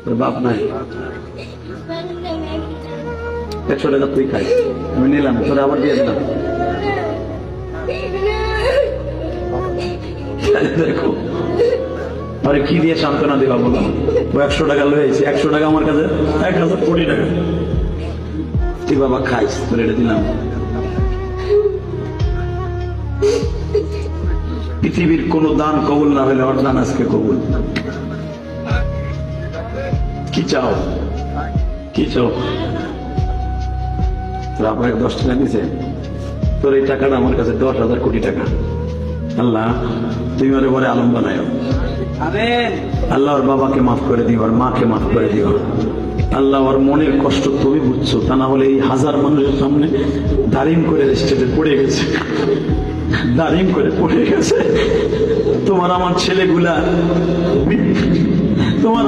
তোর বাপ নাই, 100 টাকা তুই খাই, আমি নিলাম, তোরা আবার দিয়ে দিলাম। দেখো আরে কি দিয়ে সান্ত্বনা দেওয়া বললাম, ও 100 টাকা লয়েছি, 100 টাকা আমার কাছে 1000 কোটি টাকা। তুই বাবা খাইস, তোর এটা দিলাম। পৃথিবীর কোন দান কবুল না হলে ওর দান আজকে কবুল। কি চাও, কি চাও? তোর আপনাকে 10 টাকা দিছে, তোর এই টাকাটা আমার কাছে 10,000 কোটি টাকা। আল্লাহ তুমি ওরে বলে আলম বানায়, আল্লাহ ওর বাবাকে মাফ করে দিও, ওর মাকে মাফ করে দিও। আল্লাহ ওর মনের কষ্ট তুমি বুঝছো, তা না হলে এই হাজার মানুষের সামনে দাঁড়িম করে স্টেজে পড়ে গেছে, দাঁড়িম করে পড়ে গেছে। তোমার আমার ছেলেগুলা, তোমার